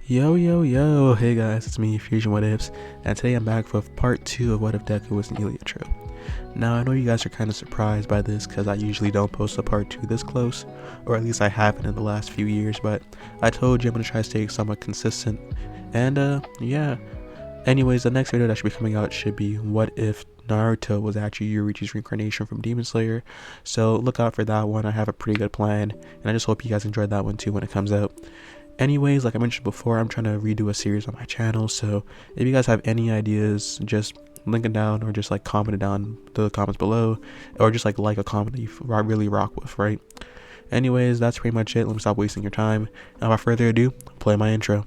Yo, hey guys, it's me, Fusion What Ifs, and today I'm back with part 2 of What If Deku was an Eliatrope. Now, I know you guys are kind of surprised by this because I usually don't post a part 2 this close, or at least I haven't in the last few years, but I told you I'm going to try to stay somewhat consistent, and yeah. Anyways, the next video that should be coming out should be What If Naruto was actually Yurichi's reincarnation from Demon Slayer, so look out for that one. I have a pretty good plan, and I just hope you guys enjoyed that one too when it comes out. Anyways, like I mentioned before, I'm trying to redo a series on my channel, so if you guys have any ideas, just link it down or just like comment it down the comments below, or just like a comment that you really rock with, right? Anyways, that's pretty much it. Let me stop wasting your time, and without further ado, play my intro.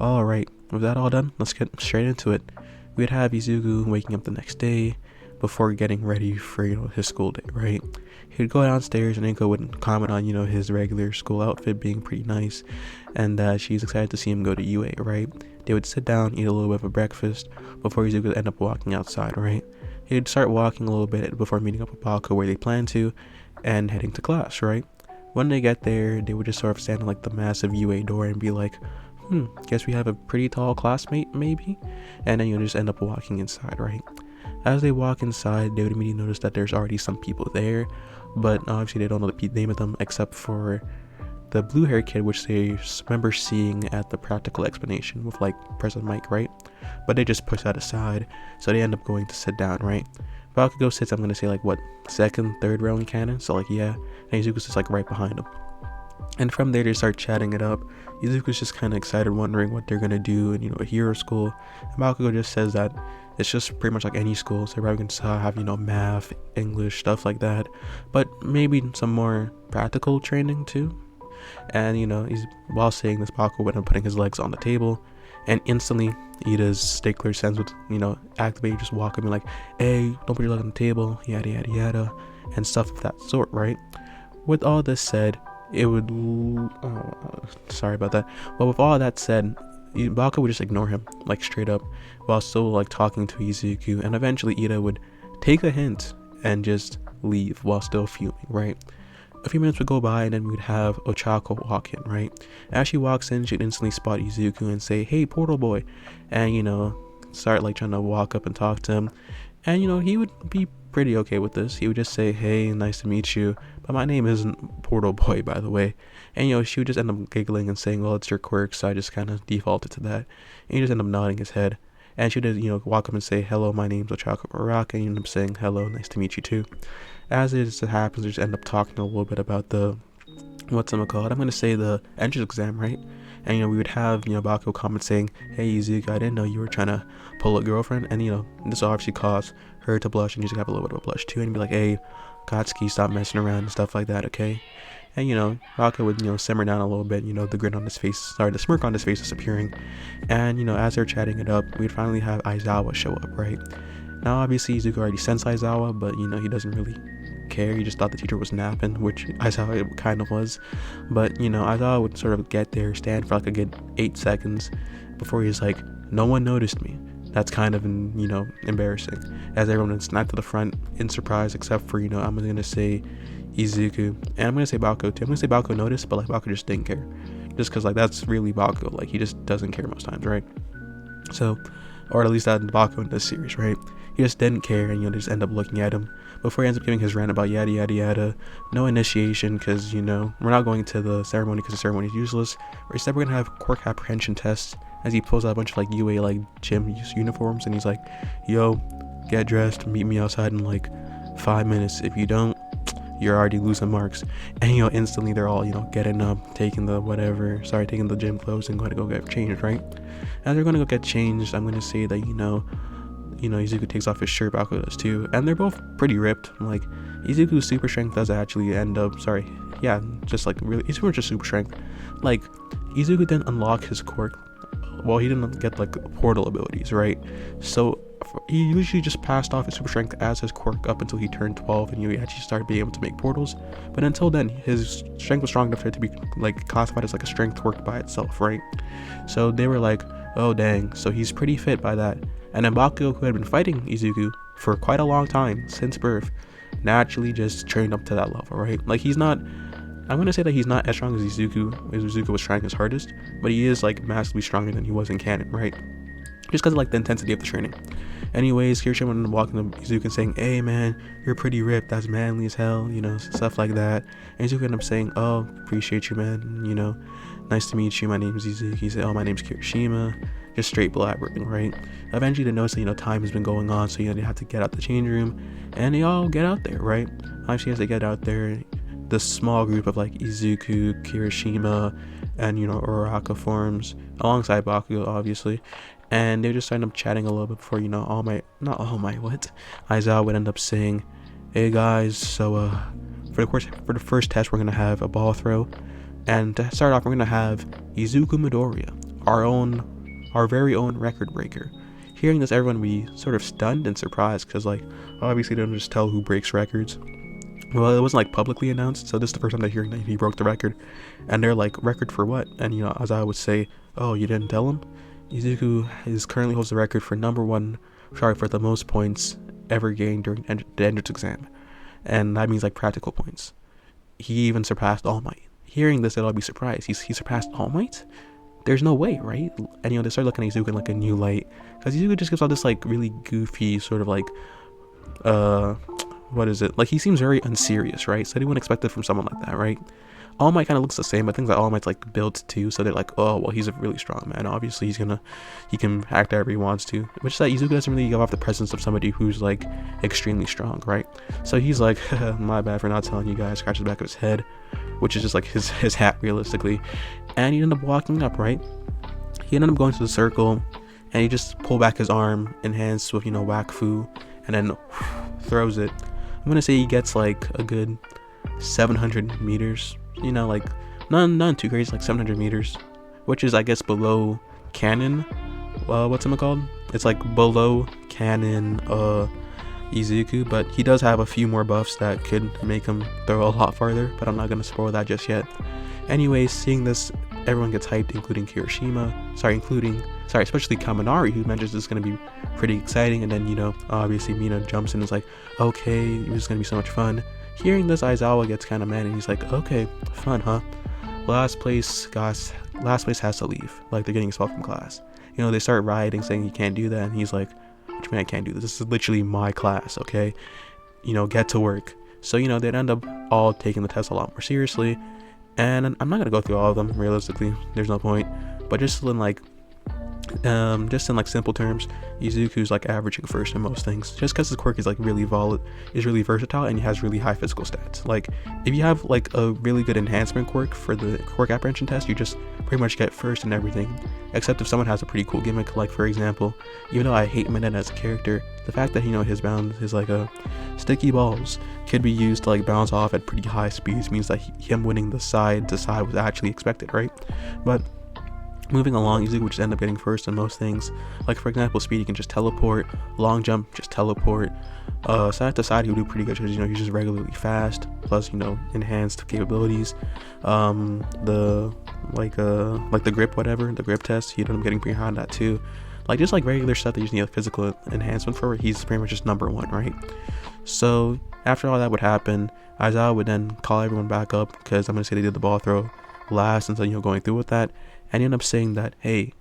Alright, with that all done, let's get straight into it. We'd have Izuku waking up the next day before getting ready for, his school day, right? He'd go downstairs and Inko would comment on, his regular school outfit being pretty nice, and that she's excited to see him go to UA, right? They would sit down, eat a little bit of a breakfast before Izuku would end up walking outside, right? He'd start walking a little bit before meeting up with Bakugo where they plan to, and heading to class, right? When they get there, they would just sort of stand at like the massive UA door and be like, guess we have a pretty tall classmate, maybe? And then you'll just end up walking inside, right? As they walk inside, they would immediately notice that there's already some people there, but obviously they don't know the name of them except for the blue hair kid, which they remember seeing at the practical explanation with like President Mike, right? But they just push that aside, so they end up going to sit down, right? Bakugo sits, I'm gonna say like what, second, third row in canon, so like yeah, and Izuku's just like right behind him. And from there they start chatting it up. Izuku's just kind of excited, wondering what they're gonna do in a hero school. And Bakugo just says that it's just pretty much like any school, so they're probably gonna have math, English, stuff like that, but maybe some more practical training too. And he's, while saying this, Bakugo went up putting his legs on the table, and instantly Ida's stickler sense would activate, just walk up and be like, hey, don't put your leg on the table, yada yada yada, and stuff of that sort, right? With all this said, it would sorry about that, but with all that said, Bakugo would just ignore him like straight up while still like talking to Izuku, and eventually Ida would take a hint and just leave while still fuming, right? A few minutes would go by and then we'd have Ochako walk in, right? As she walks in, she'd instantly spot Izuku and say, hey, Portal Boy, and start like trying to walk up and talk to him, and he would be pretty okay with this. He would just say, hey, nice to meet you, but my name isn't Portal Boy, by the way. And she would just end up giggling and saying, well, it's your quirk, so I just kind of defaulted to that. And he just end up nodding his head, and she would just walk up and say, hello, my name's Ochako Baraka, and you end up saying, hello, nice to meet you too. As it just happens, they just end up talking a little bit about the I'm gonna say the entrance exam, right? And we would have Bakugo comment saying, hey Izuku, I didn't know you were trying to pull a girlfriend, and this obviously caused her to blush, and Izuku have a little bit of a blush too, and be like, hey Katsuki, stop messing around and stuff like that, okay? And Bakugo would simmer down a little bit, the grin on his face, the smirk on his face disappearing, and as they're chatting it up, we'd finally have Aizawa show up, right? Now obviously Izuku already sensed Aizawa, but he doesn't really care. He just thought the teacher was napping, which Aizawa kind of was, but Aizawa would sort of get there, stand for like a good 8 seconds before he's like, no one noticed me. That's kind of embarrassing, as everyone would snap to the front in surprise except for I'm gonna say Izuku, and I'm gonna say Bakugo too. I'm gonna say Bakugo noticed, but like Bakugo just didn't care, just because like that's really Bakugo, like he just doesn't care most times, right? So, or at least that Bakugo in this series, right? He just didn't care, and they just end up looking at him before he ends up giving his rant about yada yada yada, no initiation because we're not going to the ceremony because the ceremony is useless, or instead we're gonna have quirk apprehension tests, as he pulls out a bunch of like UA like gym uniforms, and he's like, yo, get dressed, meet me outside in like 5 minutes, if you don't, you're already losing marks. And instantly they're all getting up, taking the gym clothes and going to go get changed, right? As they're going to go get changed, I'm going to say that Izuku takes off his shirt, Bakugo does too, and they're both pretty ripped. Like Izuku's super strength does actually end up, just like really, Izuku's just super strength. Like Izuku didn't unlock his quirk well, he didn't get like portal abilities, right? So he usually just passed off his super strength as his quirk up until he turned 12 and he actually started being able to make portals. But until then, his strength was strong enough for it to be like classified as like a strength quirk by itself, right? So they were like, oh dang, so he's pretty fit by that. And then Bakugo, who had been fighting Izuku for quite a long time since birth, naturally just trained up to that level, right? Like he's not, I'm gonna say that he's not as strong as Izuku was trying his hardest, but he is like massively stronger than he was in canon, right? Just because of like the intensity of the training. Anyways, Kirishima went walking to Izuku and saying, hey man, you're pretty ripped, that's manly as hell, you know, stuff like that. And Izuku ended up saying, oh, appreciate you, man, you know, nice to meet you, my name's Izuku. He said, oh, my name's Kirishima. Just straight blabbering, right? Eventually they notice that, you know, time has been going on, so, you know, they have to get out the change room, and they all get out there, right? Obviously, as they get out there, the small group of like Izuku, Kirishima, and, you know, Uraraka forms alongside Bakugo, obviously. And they just end up chatting a little bit before, you know, Aizawa would end up saying, hey guys, so for the first test, we're gonna have a ball throw, and to start off, we're gonna have Izuku Midoriya, our very own record breaker. Hearing this, everyone would be sort of stunned and surprised, because like obviously they don't just tell who breaks records. Well, it wasn't like publicly announced, so this is the first time they're hearing that he broke the record, and they're like, record for what? And, you know, Aizawa would say, oh, you didn't tell him? Izuku currently holds the record for for the most points ever gained during the entrance exam, and that means like practical points. He even surpassed All Might. Hearing this, they'll all be surprised. He surpassed All Might? There's no way, right? And, you know, they start looking at Izuku in like a new light, because Izuku just gives all this like really goofy sort of like what is it, like he seems very unserious, right? So they wouldn't expect it from someone like that, right? All Might kind of looks the same, but things like All Might's like built too, so they're like, oh well, he's a really strong man, obviously he can act however he wants to, which is that Izuku doesn't really give off the presence of somebody who's like extremely strong, right? So he's like, my bad for not telling you guys, scratches the back of his head, which is just like his hat realistically. And he ended up walking up, right? He ended up going to the circle, and he just pulled back his arm, enhanced with, you know, Wakfu, and then throws it. I'm gonna say he gets like a good 700 meters, you know, like none too crazy, like 700 meters, which is I guess below canon, what's it called? It's like below canon Izuku, but he does have a few more buffs that could make him throw a lot farther, but I'm not gonna spoil that just yet. Anyways, seeing this, everyone gets hyped, including especially Kaminari, who mentions this is going to be pretty exciting. And then, you know, obviously Mina jumps in and is like, okay, this is going to be so much fun. Hearing this, Aizawa gets kind of mad, and he's like, okay, fun, huh? Last place has to leave, like they're getting expelled from class. You know, they start rioting, saying he can't do that, and he's like, what do you mean I can't do this? This is literally my class, okay? You know, get to work. So, you know, they'd end up all taking the test a lot more seriously. And I'm not gonna go through all of them, realistically, there's no point, but just in like simple terms, Izuku's like averaging first in most things, just because his quirk is like really versatile, and he has really high physical stats. Like if you have like a really good enhancement quirk for the quirk apprehension test, you just pretty much get first in everything, except if someone has a pretty cool gimmick. Like for example, even though I hate Mineta as a character, the fact that, you know, his like a sticky balls could be used to like bounce off at pretty high speeds means that him winning the side to side was actually expected, right? But moving along, Izuku would just end up getting first in most things. Like for example, speed, he can just teleport. Long jump, just teleport. Side to side, he would do pretty good because, you know, he's just regularly fast. Plus, you know, enhanced capabilities. The grip, whatever, the grip test, he'd end up getting pretty high on that too. Like just like regular stuff that you just need a physical enhancement for, he's pretty much just number one, right? So after all that would happen, Aizawa would then call everyone back up, because I'm gonna say they did the ball throw last until, you know, going through with that, and he ended up saying that, hey,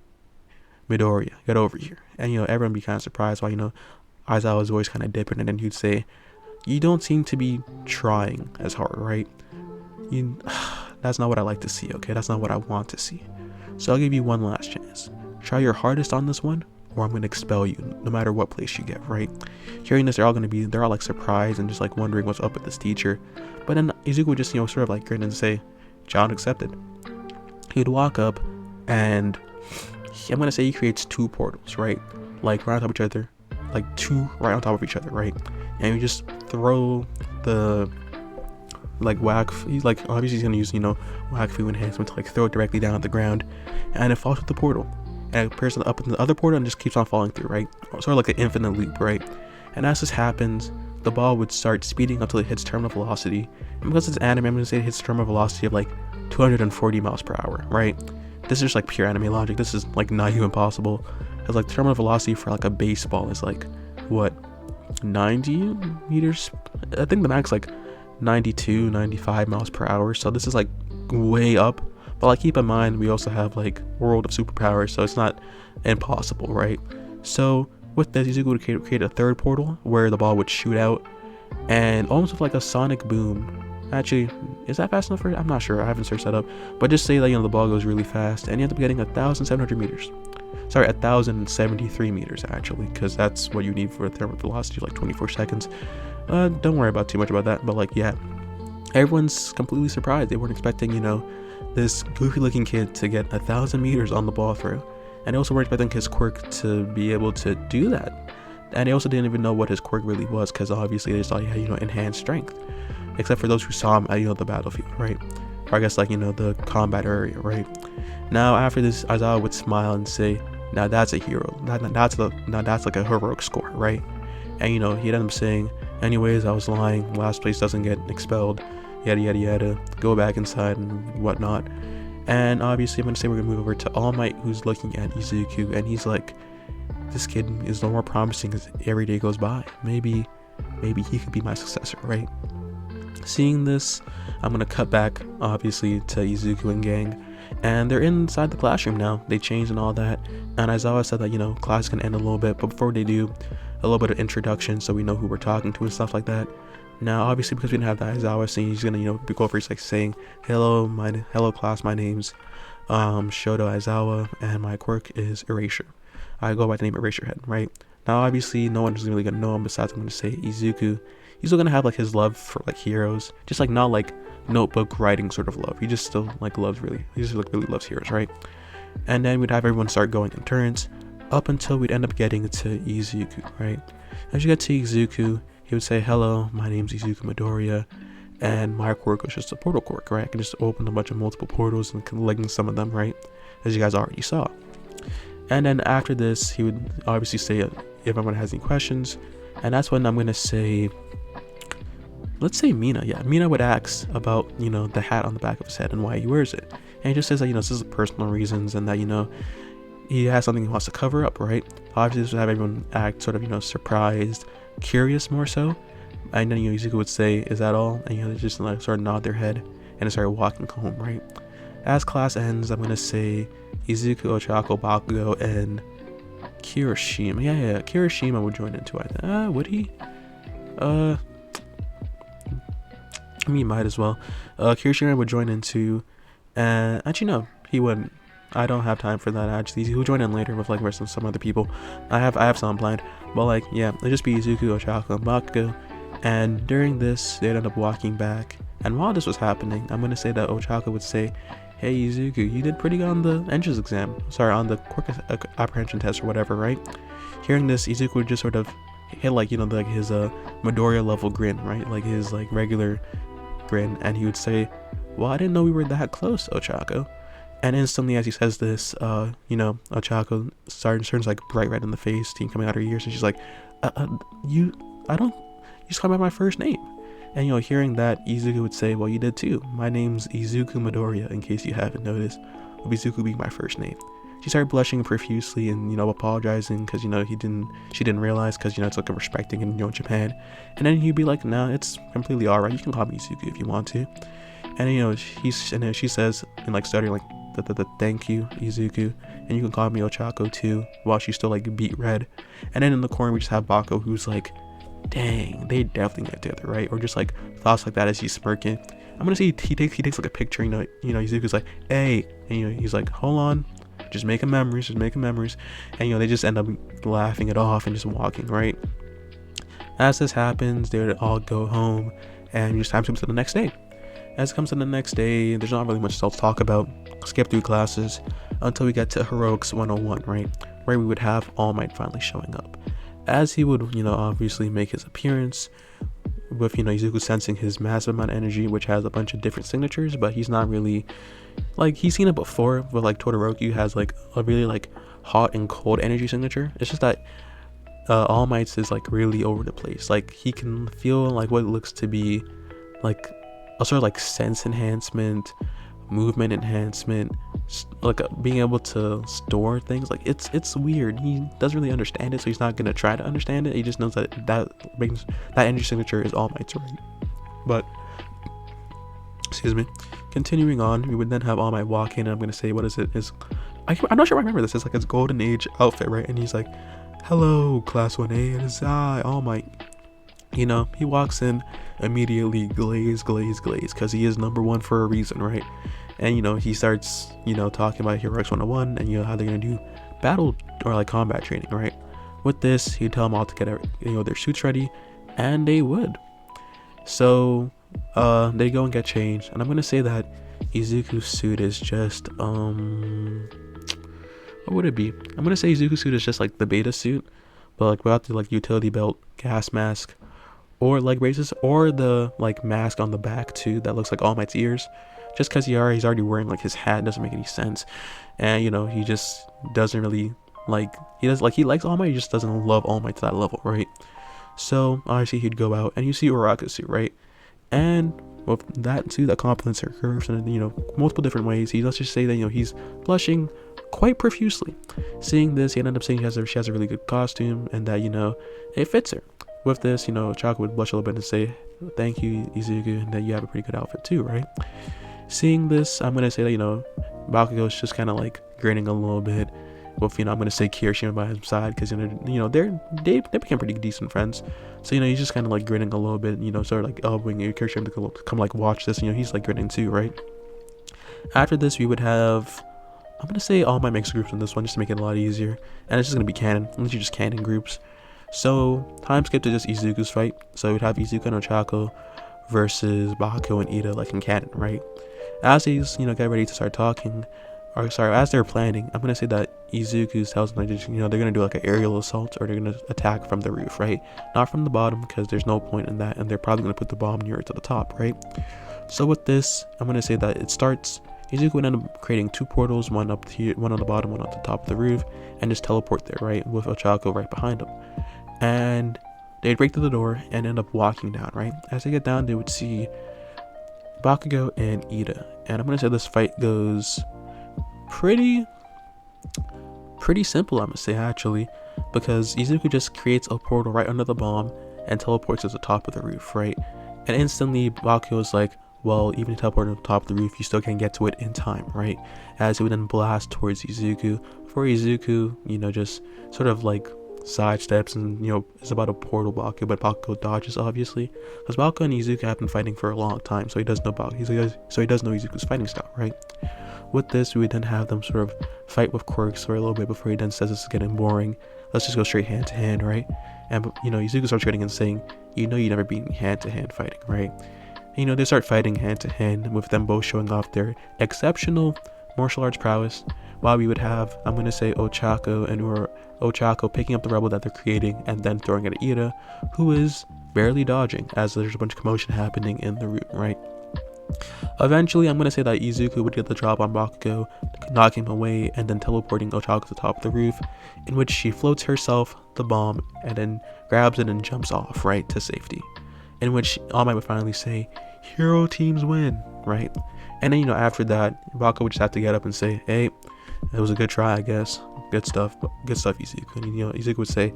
Midoriya, get over here. And, you know, everyone would be kind of surprised why, you know, Aizawa's voice kind of dipping, and then he'd say, you don't seem to be trying as hard, right? That's not what I like to see, okay? That's not what I want to see. So I'll give you one last chance. Try your hardest on this one, or I'm going to expel you, no matter what place you get, right? Hearing this, they're all like surprised and just like wondering what's up with this teacher. But then Izuku would just, you know, sort of like grin and say, challenge accepted. He'd walk up, and I'm going to say he creates two portals, right? Like right on top of each other, like two right on top of each other, right? And you just throw the like he's like, obviously he's going to use, you know, Wakfu enhancement to like throw it directly down at the ground, and it falls with the portal. and a person up in the other portal and just keeps on falling through, right? Sort of like an infinite loop, right? And as this happens, the ball would start speeding up till it hits terminal velocity. And because it's anime, I'm gonna say it hits terminal velocity of like 240 miles per hour, right? This is just like pure anime logic. This is like not even possible. Because like terminal velocity for like a baseball is like what, 90 meters? I think the max like 92, 95 miles per hour. So this is like way up. But like keep in mind, we also have like World of Superpowers, so it's not impossible, right? So with this, Izuku would create a third portal where the ball would shoot out, and almost with like a sonic boom. Actually, is that fast enough for it? I'm not sure. I haven't searched that up. But just say that, you know, the ball goes really fast, and you end up getting 1,700 meters. Sorry, 1,073 meters actually, because that's what you need for a thermal velocity, like 24 seconds. Don't worry about too much about that. But like, yeah, everyone's completely surprised. They weren't expecting, you know, this goofy looking kid to get 1,000 meters on the ball throw, and they also weren't expecting his quirk to be able to do that. And they also didn't even know what his quirk really was, because obviously they just thought he had, you know, enhanced strength, except for those who saw him at, you know, the battlefield, right? Or I guess like, you know, the combat area, right? Now after this, Aizawa would smile and say, now that's a hero, that's like a heroic score, right? And you know, he'd end up saying, anyways, I was lying, last place doesn't get expelled, yada yada yada, go back inside and whatnot. And obviously I'm gonna say we're gonna move over to All Might, who's looking at Izuku, and he's like, this kid is no more promising as every day goes by. Maybe he could be my successor, right? Seeing this, I'm gonna cut back obviously to Izuku and gang, and they're inside the classroom now. They changed and all that, and Aizawa said that, you know, class is gonna end a little bit, but before they do, a little bit of introduction so we know who we're talking to and stuff like that. Now obviously because we didn't have the Aizawa scene, he's gonna, you know, go over, he's like saying, hello class, my name's Shoto Aizawa, and my quirk is Erasure. I go by the name Eraserhead, right? Now obviously no one's really gonna know him besides I'm gonna say Izuku. He's still gonna have like his love for like heroes, just like not like notebook writing sort of love. He just still like loves really loves heroes, right? And then we'd have everyone start going in turns up until we'd end up getting to Izuku, right? As you get to Izuku, he would say, hello, my name's Izuku Midoriya, and my quirk was just a portal quirk, right? I can just open a bunch of multiple portals and collect some of them, right? As you guys already saw. And then after this, he would obviously say if anyone has any questions, and that's when I'm gonna say, let's say Mina. Yeah, Mina would ask about, you know, the hat on the back of his head and why he wears it, and he just says that, you know, this is personal reasons and that, you know, he has something he wants to cover up, right? Obviously this would have everyone act sort of, you know, surprised, curious more so, and then, you know, Izuku would say, is that all? And, you know, they just like sort of nod their head and start walking home, right? As class ends, I'm gonna say Izuku, Ochako, Bakugo, and Kirishima. Yeah, Kirishima would join in too, I think. Would he? I mean, he might as well. Kirishima would join in too, and actually no, he wouldn't. I don't have time for that. Actually, he'll join in later with like some other people. I have some planned, but like, yeah, it'll just be Izuku, Ochako, and Bakugo. And during this, they'd end up walking back. And while this was happening, I'm gonna say that Ochako would say, hey Izuku, you did pretty good on the entrance exam. Sorry, on the quirk apprehension test or whatever, right? Hearing this, Izuku would just sort of hit like, you know, like his Midoriya level grin, right? Like his like regular grin, and he would say, well, I didn't know we were that close, Ochako. And instantly as he says this, you know, Ochako turns like bright red in the face, steam coming out of her ears, and she's like, you just called me by my first name. And, you know, hearing that, Izuku would say, well, you did too. My name's Izuku Midoriya, in case you haven't noticed, with Izuku being my first name. She started blushing profusely and, you know, apologizing because, you know, she didn't realize, because, you know, it's like a respecting in, you know, Japan. And then he'd be like, no, it's completely alright, you can call me Izuku if you want to. And, you know, she says, and like stuttering, like, thank you, Izuku, and you can call me Ochako too, while she's still like beat red. And then in the corner we just have Bako, who's like, dang, they definitely get together, right? Or just like thoughts like that as he's smirking. I'm gonna say he takes like a picture, you know, Izuku's like, hey, and, you know, he's like, hold on, just making memories, and, you know, they just end up laughing it off and just walking, right? As this happens, they would all go home, and just time comes to the next day. As it comes to the next day, there's not really much else to talk about. Skip through classes until we get to Heroics 101, right? Where we would have All Might finally showing up. As he would, you know, obviously make his appearance, with Izuku sensing his massive amount of energy, which has a bunch of different signatures, but he's not really like, he's seen it before, but like Todoroki has like a really like hot and cold energy signature. It's just that All Might's is like really over the place. Like he can feel like what looks to be like a sort of like sense enhancement, movement enhancement, like being able to store things. Like it's weird. He doesn't really understand it, so he's not gonna try to understand it. He just knows that that energy signature is All Might's, right? But excuse me, continuing on, we would then have All Might walk in, and I'm gonna say, what is it? I'm not sure I remember this. It's like his golden age outfit, right? And he's like, hello class 1A, it is I, All Might. He walks in, immediately glaze, because he is number one for a reason, right? And he starts talking about Heroics 101 and how they're gonna do battle or like combat training, right? With this, he'd tell them all to get their suits ready, and they would. So they go and get changed, and I'm gonna say that Izuku's suit is just what would it be? I'm gonna say Izuku's suit is just like the beta suit, but like without the like utility belt, gas mask, or leg braces, or the like mask on the back too that looks like All Might's ears. Just because he's already wearing like his hat doesn't make any sense, and he just doesn't really like, he likes All Might, he just doesn't love All Might to that level, right? So obviously he'd go out and you see Uraraka's suit, right? And with that suit that complements her curves in multiple different ways, let's just say that he's blushing quite profusely. Seeing this, he ended up saying she has a really good costume, and that it fits her. With this, Chaka would blush a little bit and say, thank you, Izuku, and that you have a pretty good outfit too, right? Seeing this, I'm gonna say that Bakugo's just kind of like grinning a little bit. With I'm gonna say Kirishima by his side, because they became pretty decent friends. So he's just kind of like grinning a little bit, sort of like elbowing Kirishima to come like watch this. He's like grinning too, right? After this, we would have, I'm gonna say All Might mixed groups in this one just to make it a lot easier, and it's just gonna be canon, unless you just canon groups. So time skip to just Izuku's fight. So we'd have Izuku and Ochako versus Bakugo and Ida, like in canon, right? As he's get ready to start talking, or sorry, as they're planning, I'm gonna say that Izuku tells them they're gonna do like an aerial assault, or they're gonna attack from the roof, right? Not from the bottom, because there's no point in that, and they're probably gonna put the bomb nearer to the top, right? So with this, I'm gonna say that it starts. Izuku would end up creating two portals, one up here, one on the bottom, one on the top of the roof, and just teleport there, right? With Ochako right behind him. And they'd break through the door and end up walking down, right? As they get down, they would see Bakugo and Ida. And I'm gonna say this fight goes pretty simple, I'm gonna say, actually, because Izuku just creates a portal right under the bomb and teleports to the top of the roof, right? And instantly Bakugo's like, well, even teleporting to the top of the roof, you still can't get to it in time, right? As he would then blast towards Izuku, before Izuku, just sort of like sidesteps and is about a portal Bakugo, but Bakugo dodges, obviously, because Bakugo and Izuku have been fighting for a long time, so he does know Izuku's fighting style, right? With this, we would then have them sort of fight with quirks for a little bit before he then says this is getting boring. Let's just go straight hand to hand, right? And Izuku starts getting and saying, you never beat me hand to hand fighting, right? And, they start fighting hand to hand, with them both showing off their exceptional martial arts prowess. While we would have, I'm gonna say, Ochako picking up the rebel that they're creating and then throwing it at Ida, who is barely dodging, as there's a bunch of commotion happening in the room, right? Eventually, I'm going to say that Izuku would get the drop on Bakugo, knocking him away, and then teleporting Ochako to the top of the roof, in which she floats herself the bomb and then grabs it and jumps off, right, to safety. In which All Might would finally say, hero teams win, right? And then, after that, Bakugo would just have to get up and say, hey, it was a good try, I guess. Good stuff, Izuku. And, Izuku would say,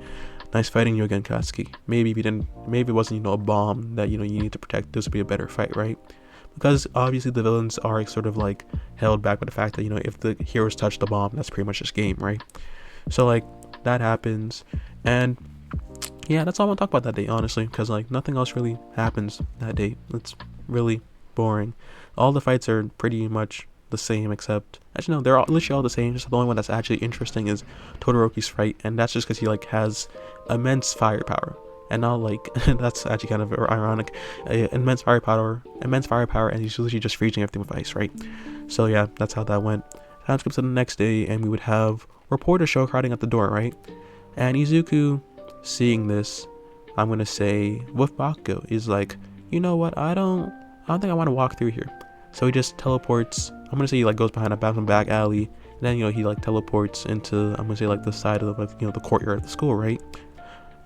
nice fighting you again, Katsuki. Maybe it wasn't, a bomb that, you need to protect. This would be a better fight, right? Because obviously the villains are sort of like held back by the fact that, if the heroes touch the bomb, that's pretty much just game, right? So like that happens, and yeah, that's all I want to talk about that day, honestly, because like nothing else really happens that day. It's really boring. All the fights are pretty much the same, except actually no, they're literally all the same. Just the only one that's actually interesting is Todoroki's fight, and that's just because he like has immense firepower. And now, like, that's actually kind of ironic. Immense firepower, and he's literally just freezing everything with ice, right? So yeah, that's how that went. Time skips to the next day, and we would have reporters show crowding at the door, right? And Izuku, seeing this, I'm gonna say with Bakugo, he's like, you know what, I don't think I want to walk through here. So he just teleports. I'm gonna say he like goes behind a back alley, and then he like teleports into, I'm gonna say like the side of like the courtyard of the school, right?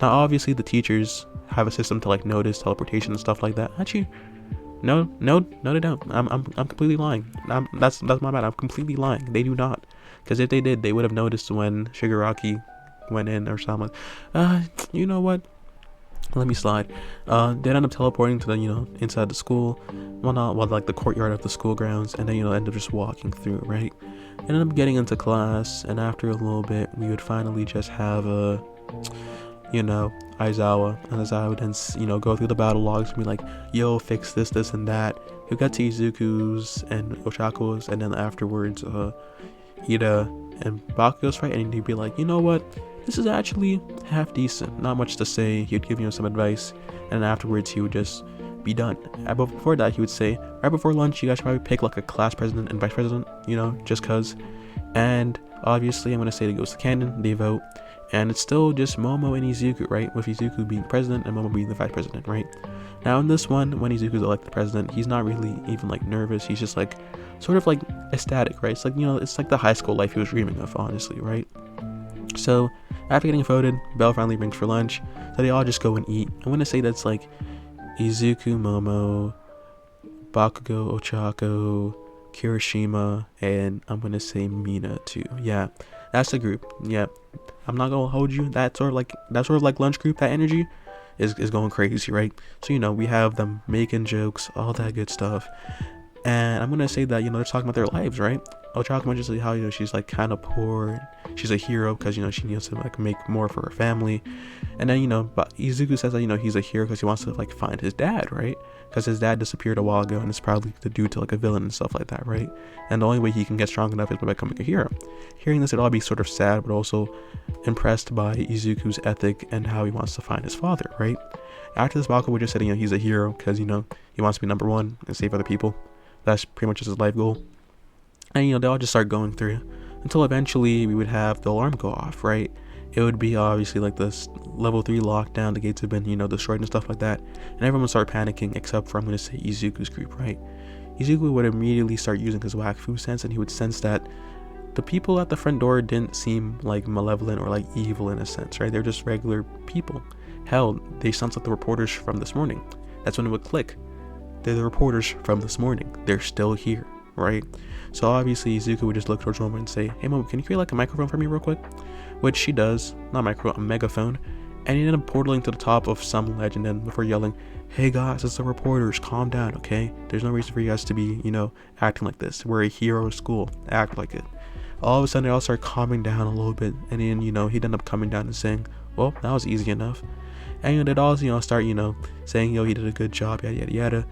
Now obviously the teachers have a system to like notice teleportation and stuff like that. Actually, no, they don't. I'm completely lying. That's my bad. I'm completely lying. They do not, because if they did, they would have noticed when Shigaraki went in or something. You know what? Let me slide. They end up teleporting to the inside the school, like the courtyard of the school grounds, and then end up just walking through, right? Ended up getting into class, and after a little bit, we would finally just have a Aizawa, and Aizawa would then go through the battle logs and be like, yo, fix this and that. He'll get to Izuku's and Oshako's, and then afterwards Ida and Bakugo's fight, and he'd be like, you know what, this is actually half decent, not much to say. He'd give some advice, and then afterwards he would just be done. But before that, he would say, right before lunch, you guys should probably pick like a class president and vice president, just cause. And obviously I'm gonna say it goes to canon, they vote, and it's still just Momo and Izuku, right? With Izuku being president and Momo being the vice president, right? Now in this one, when Izuku's elected president, he's not really even like nervous. He's just like sort of like ecstatic, right? It's like it's like the high school life he was dreaming of, honestly, right? So after getting voted, bell finally rings for lunch, so they all just go and eat. I'm gonna say that's like Izuku, Momo, Bakugo, Ochako, Kirishima, and I'm gonna say Mina too. Yeah, that's the group. Yeah, I'm not gonna hold you. That sort of like lunch group, that energy is going crazy, right? So we have them making jokes, all that good stuff, and I'm gonna say that they're talking about their lives, right? Ochako mentions how she's like kind of poor, she's a hero because she needs to like make more for her family, and then but Izuku says that he's a hero because he wants to like find his dad, right? Because his dad disappeared a while ago, and it's probably due to like a villain and stuff like that, right? And the only way he can get strong enough is by becoming a hero. Hearing this, it'd all be sort of sad, but also impressed by Izuku's ethic and how he wants to find his father, right? After this, Bakugo would just say he's a hero because he wants to be number one and save other people. That's pretty much his life goal. And they all just start going through until eventually we would have the alarm go off, right? It would be obviously like this level 3 lockdown, the gates have been destroyed and stuff like that, and everyone would start panicking except for, I'm going to say, Izuku's group, right? Izuku would immediately start using his Wakfu sense, and he would sense that the people at the front door didn't seem like malevolent or like evil in a sense, right? They're just regular people. Hell, they sound like the reporters from this morning. That's when it would click. They're the reporters from this morning. They're still here, right? So obviously Izuku would just look towards Momo and say, hey Momo, can you create like a microphone for me real quick? Which she does, not microphone, a megaphone. And he ended up portaling to the top of some ledge, and then before yelling, hey guys, it's the reporters, calm down, okay? There's no reason for you guys to be, acting like this. We're a hero school, act like it. All of a sudden they all start calming down a little bit, and then, he'd end up coming down and saying, well, that was easy enough. And they'd all, start, saying, he did a good job, yada yada yada.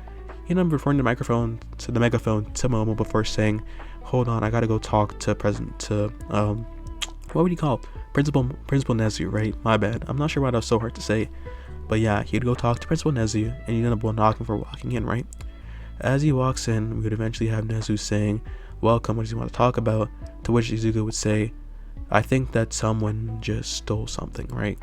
He ended up referring the megaphone to Momo before saying, hold on, I gotta go talk to what would you call Principal Nezu, right? My bad. I'm not sure why that was so hard to say. But yeah, he'd go talk to Principal Nezu, and he'd end up knocking for walking in, right? As he walks in, we would eventually have Nezu saying, welcome, what does he want to talk about? To which Izuku would say, I think that someone just stole something, right?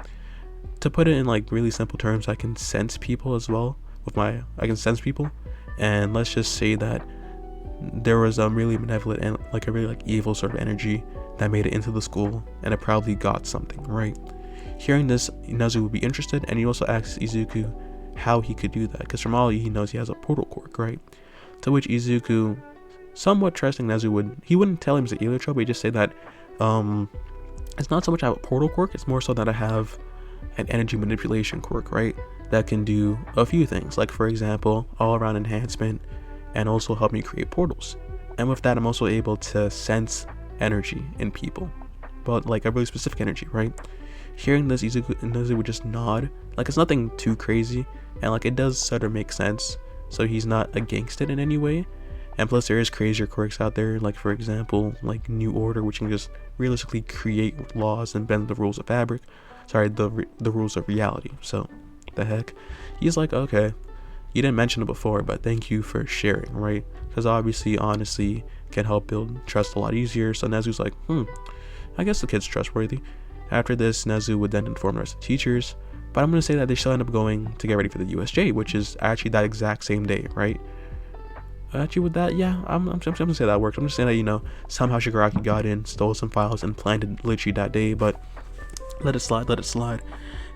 To put it in like really simple terms, I can sense people as well. I can sense people. And let's just say that there was a really benevolent and like a really like evil sort of energy that made it into the school, and it probably got something, right? Hearing this, Nezu would be interested, and he also asks Izuku how he could do that, because from all he knows, he has a portal quirk, right? To which Izuku, somewhat trusting Nezu, he wouldn't tell him it's an Eliatrope, he'd just say that it's not so much I have a portal quirk, it's more so that I have an energy manipulation quirk, right? That can do a few things, like for example, all around enhancement, and also help me create portals. And with that, I'm also able to sense energy in people, but like a really specific energy, right? Hearing this, Izuku would just nod, like it's nothing too crazy, and like it does sort of make sense, so he's not against it in any way. And plus there is crazier quirks out there, like for example, like New Order, which can just realistically create laws and bend the rules of the rules of reality. So the heck, he's like, okay, you didn't mention it before, but thank you for sharing, right? Because obviously, honestly, can help build trust a lot easier. So Nezu's like, I guess the kid's trustworthy. After this, Nezu would then inform the rest of the teachers. But I'm gonna say that they still end up going to get ready for the USJ, which is actually that exact same day, right? Actually, with that, yeah, I'm gonna say that works. I'm just saying that, you know, somehow Shigaraki got in, stole some files, and planned it literally that day, but let it slide, let it slide.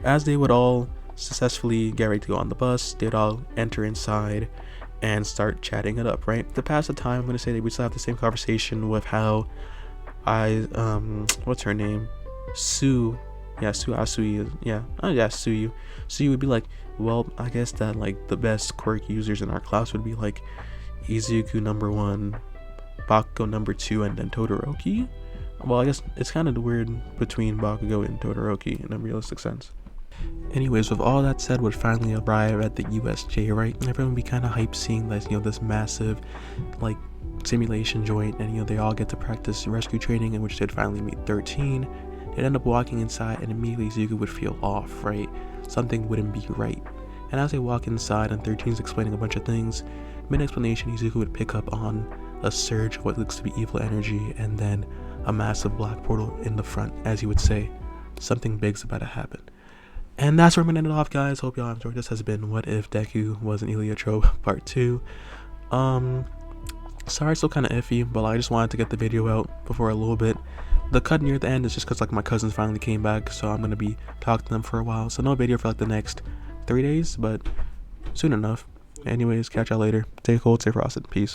As they would all successfully get ready to go on the bus, they would all enter inside and start chatting it up, right? To pass the time, I'm gonna say that we still have the same conversation with how what's her name? Sue. Yeah, Suyu. Yeah. Oh yeah, Suyu. Suyu would be like, well, I guess that like the best quirk users in our class would be like Izuku number 1, Bakugo number 2, and then Todoroki. Well, I guess it's kind of weird between Bakugo and Todoroki in a realistic sense. Anyways, with all that said, would finally arrive at the USJ, right? Everyone would be kind of hyped seeing this, you know, this massive, like, simulation joint, and you know, they all get to practice rescue training, in which they'd finally meet 13. They'd end up walking inside, and immediately Izuku would feel off, right? Something wouldn't be right. And as they walk inside, and 13's explaining a bunch of things, mid-explanation, Izuku would pick up on a surge of what looks to be evil energy, and then a massive black portal in the front, as he would say, something big's about to happen. And that's where I'm gonna end it off, guys. Hope y'all enjoyed. This has been What If Deku Was an Eliatrope Part 2. Sorry, it's still kind of iffy, but I just wanted to get the video out before a little bit. The cut near the end is just because like my cousins finally came back, so I'm gonna be talking to them for a while. So no video for like the next 3 days, but soon enough. Anyways, catch y'all later. Stay cold, stay frosted. Peace.